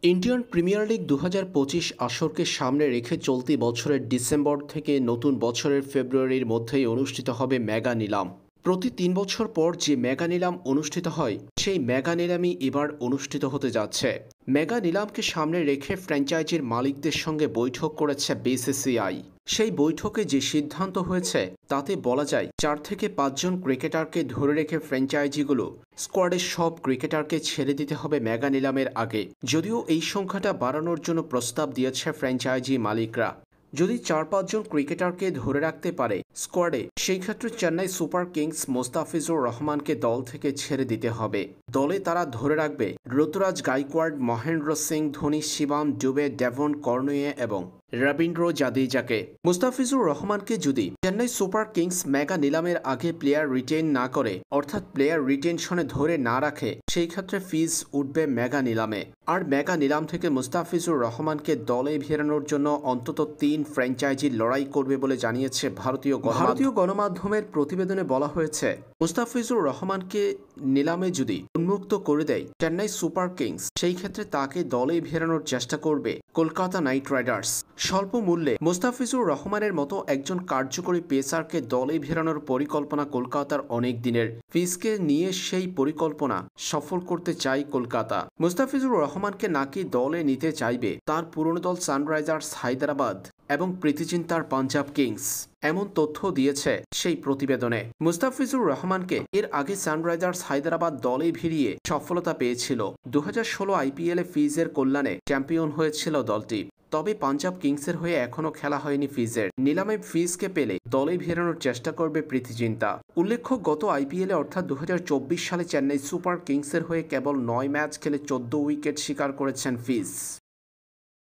Indian premier league ২০২৫ আসরকে সামনে রেখে চলতি বছরের ডিসেম্বর থেকে নতুন বছরের ফেব্রুয়ারির মধ্যেই অনুষ্ঠিত হবে মেগা নিলাম। প্রতি ৩ বছর পর যে মেগা নিলাম অনুষ্ঠিত হয়, সেই মেগা নিলামই এবার অনুষ্ঠিত হতে যাচ্ছে। মেগা নিলামকে সামনে রেখে ফ্র্যাঞ্চাইজির মালিকদের সঙ্গে বৈঠক করেছে বিসিসিআই। সেই বৈঠকে যে সিদ্ধান্ত হয়েছে তাতে বলা যায় ৪ থেকে ৫ জন ক্রিকেটারকে ধরে রেখে ফ্র্যাঞ্চাইজিগুলো স্কোয়াডের সব ক্রিকেটারকে ছেড়ে দিতে হবে মেগা নিলামের আগে। যদিও এই সংখ্যাটা বাড়ানোর জন্য প্রস্তাব দিয়েছে ফ্র্যাঞ্চাইজি মালিকরা। যদি ৪-৫ জন ক্রিকেটারকে ধরে রাখতে পারে স্কোয়াডে, সেই ক্ষেত্রে চেন্নাই সুপার কিংস মোস্তাফিজুর রহমানকে দল থেকে ছেড়ে দিতে হবে। দলে তারা ধরে রাখবে ঋতুরাজ গাইকোয়াড়, মহেন্দ্র সিং ধোনি, শিবম ডুবে, ডেভন কর্নুয়ে এবং রবীন্দ্র জাদেজাকে। মুস্তাফিজুর রহমানকে যদি চেন্নাই সুপার কিংস মেগা নিলামের আগে প্লেয়ার রিটেইন না করে, অর্থাৎ প্লেয়ার রিটেনশনে ধরে না রাখে, সেই ক্ষেত্রে ফিজ উঠবে মেগা নিলামে। আর মেগা নিলাম থেকে মুস্তাফিজুর রহমানকে দলে ফেরানোর জন্য অন্তত ৩ ফ্র্যাঞ্চাইজি লড়াই করবে বলে জানিয়েছে ভারতীয় গণমাধ্যমের প্রতিবেদনে বলা হয়েছে, মুস্তাফিজুর রহমানকে নিলামে যদি উন্মুক্ত করে দেয় চেন্নাই সুপার কিংস, সেই ক্ষেত্রে তাকে দলে ফেরানোর চেষ্টা করবে কলকাতা নাইট রাইডার্স। স্বল্প মূল্যে মুস্তাফিজুর রহমানের মতো একজন কার্যকরী পেসারকে দলে ফেরানোর পরিকল্পনা কলকাতার অনেক দিনের। ফিজকে নিয়ে সেই পরিকল্পনা সফল করতে চায় কলকাতা। মুস্তাফিজুর রহমানকে নাকি দলে নিতে চাইবে তার পুরনো দল সানরাইজার্স হায়দ্রাবাদ এবং প্রীতি জিন্তার পাঞ্জাব কিংস, এমন তথ্য দিয়েছে সেই প্রতিবেদনে। মুস্তাফিজুর রহমানকে এর আগে সানরাইজার্স হায়দ্রাবাদ দলে ভিড়িয়ে সফলতা পেয়েছিল। ২০১৬ আইপিএলে ফিজের কল্যাণে চ্যাম্পিয়ন হয়েছিল দলটি। তবে পাঞ্জাব কিংসের হয়ে এখনও খেলা হয়নি ফিজের। নিলামে ফিজকে পেলে দলে ফেরানোর চেষ্টা করবে প্রীতি জিন্তা। উল্লেখ্য, গত আইপিএলে অর্থাৎ ২০২৪ সালে চেন্নাই সুপার কিংসের হয়ে কেবল ৯ ম্যাচ খেলে ১৪ উইকেট শিকার করেছেন ফিজ।